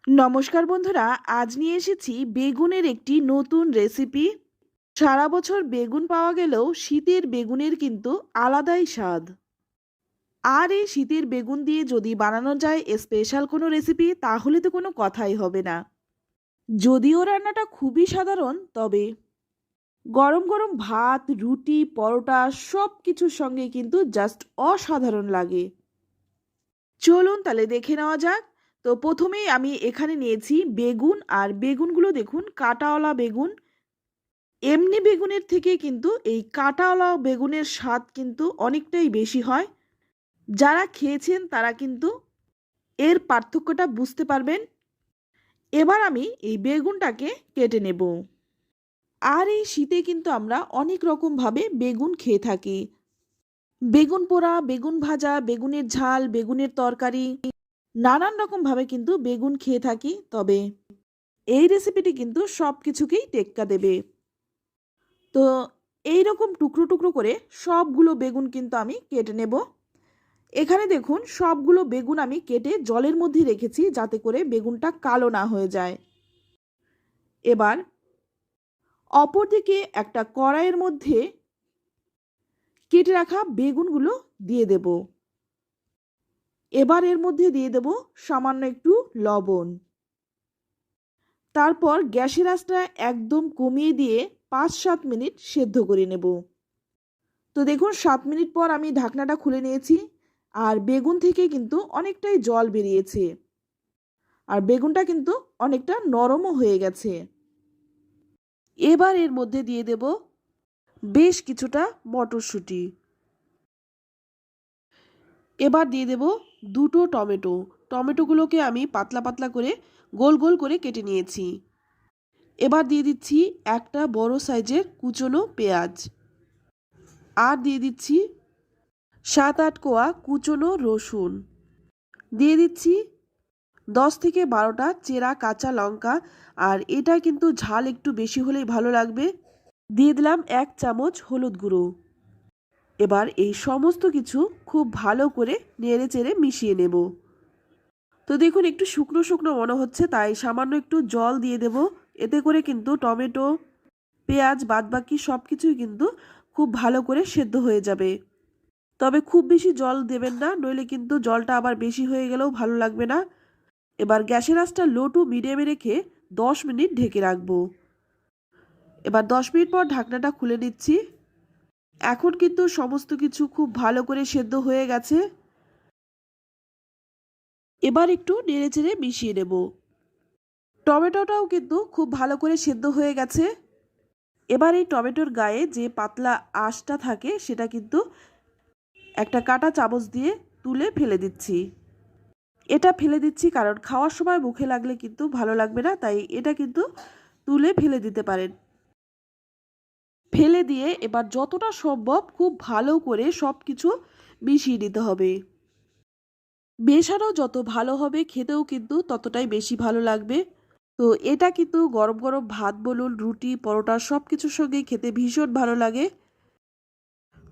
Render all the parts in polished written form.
নমস্কার বন্ধুরা, আজ নিয়ে এসেছি বেগুনের একটি নতুন রেসিপি। সারা বছর বেগুন পাওয়া গেলেও শীতের বেগুনের কিন্তু আলাদাই স্বাদ। আর এই শীতের বেগুন দিয়ে যদি বানানো যায় স্পেশাল কোনো রেসিপি, তাহলে তো কোনো কথাই হবে না। যদিও রান্নাটা খুবই সাধারণ, তবে গরম গরম ভাত, রুটি, পরোটা সব কিছুর সঙ্গে কিন্তু জাস্ট অসাধারণ লাগে। চলুন তাহলে দেখে নেওয়া যাক। তো প্রথমেই আমি এখানে নিয়েছি বেগুন, আর বেগুনগুলো দেখুন কাঁটাওয়ালা বেগুন। এমনি বেগুনের থেকে কিন্তু এই কাঁটাওয়ালা বেগুনের স্বাদ কিন্তু অনেকটাই বেশি হয়। যারা খেয়েছেন তারা কিন্তু এর পার্থক্যটা বুঝতে পারবেন। এবার আমি এই বেগুনটাকে কেটে নেব। আর এই শীতে কিন্তু আমরা অনেক রকমভাবে বেগুন খেয়ে থাকি। বেগুন পোড়া, বেগুন ভাজা, বেগুনের ঝাল, বেগুনের তরকারি, নানান রকমভাবে কিন্তু বেগুন খেয়ে থাকি। তবে এই রেসিপিটি কিন্তু সব কিছুকেই টেক্কা দেবে। তো এই রকম টুকরো টুকরো করে সবগুলো বেগুন কিন্তু আমি কেটে নেব। এখানে দেখুন সবগুলো বেগুন আমি কেটে জলের মধ্যে রেখেছি, যাতে করে বেগুনটা কালো না হয়ে যায়। এবার অপরদিকে একটা কড়াইয়ের মধ্যে কেটে রাখা বেগুনগুলো দিয়ে দেব। এবার এর মধ্যে দিয়ে দেব সামান্য একটু লবণ। তারপর গ্যাসের আঁচটা একদম কমিয়ে দিয়ে 5-7 মিনিট সেদ্ধ করে নেব। তো দেখুন 7 মিনিট পর আমি ঢাকনাটা খুলে নিয়েছি, আর বেগুন থেকে কিন্তু অনেকটাই জল বেরিয়েছে, আর বেগুনটা কিন্তু অনেকটা নরমও হয়ে গেছে। এবার এর মধ্যে দিয়ে দেব বেশ কিছুটা মটরশুঁটি। এবার দিয়ে দেব দুটো টমেটো। টমেটোগুলোকে আমি পাতলা পাতলা করে গোল গোল করে কেটে নিয়েছি। এবার দিয়ে দিচ্ছি একটা বড় সাইজের কুচনো পেঁয়াজ, আর দিয়ে দিচ্ছি 7-8 কোয়া কুচনো রসুন, দিয়ে দিচ্ছি 10 থেকে 12টা চেরা কাঁচা লঙ্কা, আর এটা কিন্তু ঝাল একটু বেশি হলেই ভালো লাগবে। দিয়ে দিলাম 1 চামচ হলুদ গুঁড়ো। এবার এই সমস্ত কিছু খুব ভালো করে নেড়ে চেড়ে মিশিয়ে নেব। তো দেখুন একটু শুকনো শুকনো মনে হচ্ছে, তাই সামান্য একটু জল দিয়ে দেব। এতে করে কিন্তু টমেটো, পেঁয়াজ বাদবাকি সব কিছুই কিন্তু খুব ভালো করে সেদ্ধ হয়ে যাবে। তবে খুব বেশি জল দেবেন না, নইলে কিন্তু জলটা আবার বেশি হয়ে গেলেও ভালো লাগবে না। এবার গ্যাসের আঁচটা লো টু মিডিয়ামে রেখে 10 মিনিট ঢেকে রাখবো। এবার 10 মিনিট পর ঢাকনাটা খুলে নিচ্ছি। এখন কিন্তু সমস্ত কিছু খুব ভালো করে সেদ্ধ হয়ে গেছে। এবার একটু নেড়েচেড়ে মিশিয়ে নেব। টমেটোটাও কিন্তু খুব ভালো করে সেদ্ধ হয়ে গেছে। এবার এই টমেটোর গায়ে যে পাতলা আঁশটা থাকে সেটা কিন্তু একটা কাঁটা চামচ দিয়ে তুলে ফেলে দিচ্ছি। এটা ফেলে দিচ্ছি কারণ খাওয়ার সময় মুখে লাগলে কিন্তু ভালো লাগবে না, তাই এটা কিন্তু তুলে ফেলে দিতে পারেন। ফেলে দিয়ে এবার যতটা সম্ভব খুব ভালো করে সব কিছু মিশিয়ে নিতে হবে। মেশানো যত ভালো হবে খেতেও কিন্তু ততটাই বেশি ভালো লাগবে। তো এটা কিন্তু গরম গরম ভাত বলুন, রুটি, পরোটা সব কিছুর সঙ্গেই খেতে ভীষণ ভালো লাগে।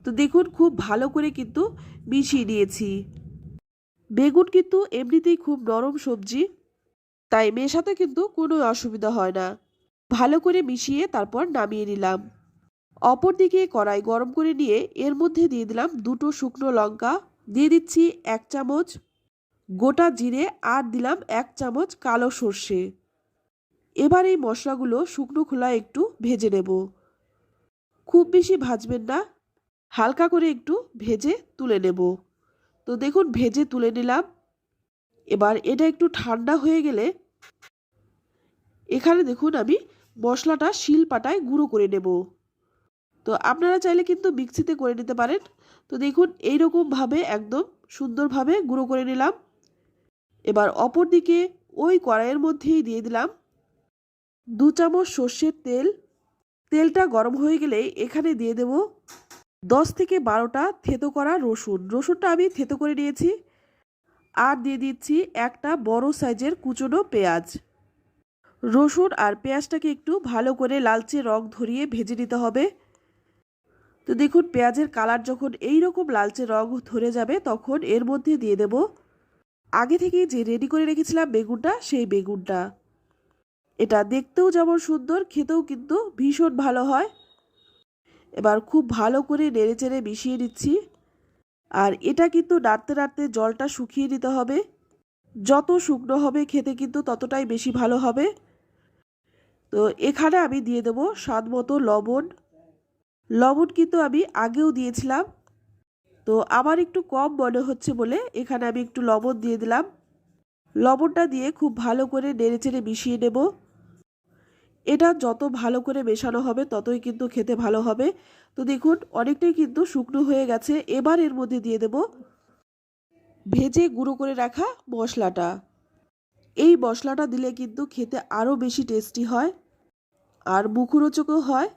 তো দেখুন খুব ভালো করে কিন্তু মিশিয়ে নিয়েছি। বেগুন কিন্তু এমনিতেই খুব নরম সবজি, তাই মেশাতে কিন্তু কোনো অসুবিধা হয় না। ভালো করে মিশিয়ে তারপর নামিয়ে নিলাম। অপরদিকে কড়াই গরম করে নিয়ে এর মধ্যে দিয়ে দিলাম দুটো শুকনো লঙ্কা, দিয়ে দিচ্ছি 1 চামচ গোটা জিরে, আর দিলাম 1 চামচ কালো সর্ষে। এবার এই মশলাগুলো শুকনো খোলায় একটু ভেজে নেব। খুব বেশি ভাজবেন না, হালকা করে একটু ভেজে তুলে নেব। তো দেখুন ভেজে তুলে নিলাম। এবার এটা একটু ঠান্ডা হয়ে গেলে এখানে দেখুন আমি মশলাটা শিলপাটায় গুঁড়ো করে নেব। তো আপনারা চাইলে কিন্তু মিক্সিতে করে নিতে পারেন। তো দেখুন এইরকমভাবে একদম সুন্দরভাবে গুঁড়ো করে নিলাম। এবার অপর দিকে ওই কড়াইয়ের মধ্যেই দিয়ে দিলাম 2 চামচ সর্ষের তেল। তেলটা গরম হয়ে গেলে এখানে দিয়ে দেব 10 থেকে 12টা থেতো করা রসুন। রসুনটা আমি থেতো করে নিয়েছি। আর দিয়ে দিচ্ছি একটা বড় সাইজের কুচনো পেঁয়াজ। রসুন আর পেঁয়াজটাকে একটু ভালো করে লালচে রং ধরিয়ে ভেজে নিতে হবে। তো দেখুন পেঁয়াজের কালার যখন এই রকম লালচে রং ধরে যাবে তখন এর মধ্যে দিয়ে দেব আগে থেকে যে রেডি করে রেখেছিলাম বেগুনটা, সেই বেগুনটা। এটা দেখতেও যেমন সুন্দর, খেতেও কিন্তু ভীষণ ভালো হয়। এবার খুব ভালো করে নেড়েচেড়ে মিশিয়ে নিচ্ছি। আর এটা কিন্তু নাড়তে নাড়তে জলটা শুকিয়ে নিতে হবে। যত শুকনো হবে খেতে কিন্তু ততটাই বেশি ভালো হবে। তো এখানে আমি দিয়ে দেবো স্বাদ মতো লবণ। লবণ কিন্তু আমি আগেও দিয়েছিলাম, তো আমার একটু কম মনে হচ্ছে বলে এখানে আমি একটু লবণ দিয়ে দিলাম। লবণটা দিয়ে খুব ভালো করে নেড়েচেড়ে মিশিয়ে নেব। এটা যত ভালো করে মেশানো হবে ততই কিন্তু খেতে ভালো হবে। তো দেখুন অনেকটাই কিন্তু শুকনো হয়ে গেছে। এবার এর মধ্যে দিয়ে দেব ভেজে গুঁড়ো করে রাখা মশলাটা। এই মশলাটা দিলে কিন্তু খেতে আরও বেশি টেস্টি হয় আর মুখরোচকও হয়।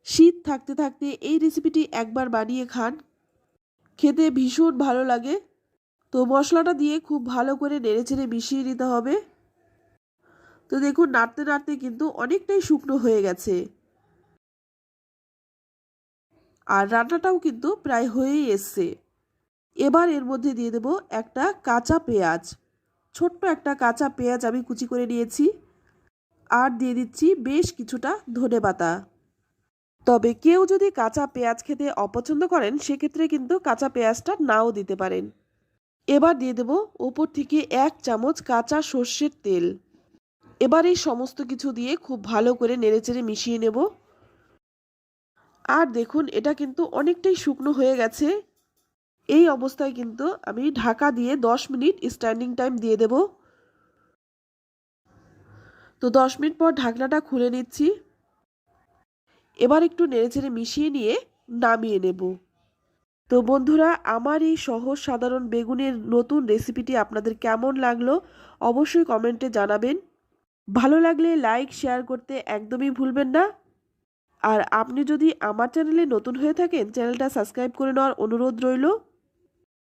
শীত থাকতে থাকতে এই রেসিপিটি একবার বানিয়ে খান, খেতে ভীষণ ভালো লাগে। তো মশলাটা দিয়ে খুব ভালো করে নেড়েচেড়ে মিশিয়ে নিতে হবে। তো দেখুন নাড়তে নাড়তে কিন্তু অনেকটাই শুকনো হয়ে গেছে আর রান্নাটাও কিন্তু প্রায় হয়েই এসছে। এবার এর মধ্যে দিয়ে দেব একটা কাঁচা পেঁয়াজ। ছোট্ট একটা কাঁচা পেঁয়াজ আমি কুচি করে নিয়েছি। আর দিয়ে দিচ্ছি বেশ কিছুটা ধনেপাতা। তবে কেউ যদি কাঁচা পেঁয়াজ খেতে অপছন্দ করেন সেক্ষেত্রে কিন্তু কাঁচা পেঁয়াজটা নাও দিতে পারেন। এবার দিয়ে দেব ওপর থেকে 1 চামচ কাঁচা সর্ষের তেল। এবার এই সমস্ত কিছু দিয়ে খুব ভালো করে নেড়েচেড়ে মিশিয়ে নেব। আর দেখুন এটা কিন্তু অনেকটাই শুকনো হয়ে গেছে। এই অবস্থায় কিন্তু আমি ঢাকা দিয়ে 10 মিনিট স্ট্যান্ডিং টাইম দিয়ে দেব। তো 10 মিনিট পর ঢাকনাটা খুলে নিচ্ছি। এবার একটু নেড়েচেড়ে মিশিয়ে নিয়ে নামিয়ে নেব। তো বন্ধুরা, আমার এই সহজ সাধারণ বেগুনের নতুন রেসিপিটি আপনাদের কেমন লাগলো অবশ্যই কমেন্টে জানাবেন। ভালো লাগলে লাইক শেয়ার করতে একদমই ভুলবেন না। আর আপনি যদি আমার চ্যানেলে নতুন হয়ে থাকেন চ্যানেলটা সাবস্ক্রাইব করে নেওয়ার অনুরোধ রইল।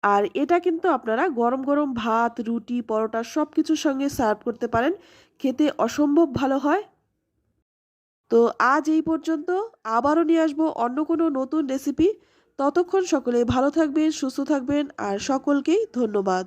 আর এটা কিন্তু আপনারা গরম গরম ভাত, রুটি, পরোটা সব কিছুর সঙ্গে সার্ভ করতে পারেন, খেতে অসম্ভব ভালো হয়। তো আজ এই পর্যন্ত, আবারও নিয়ে আসবো অন্য কোনো নতুন রেসিপি। ততক্ষণ সকলে ভালো থাকবেন, সুস্থ থাকবেন আর সকলকেই ধন্যবাদ।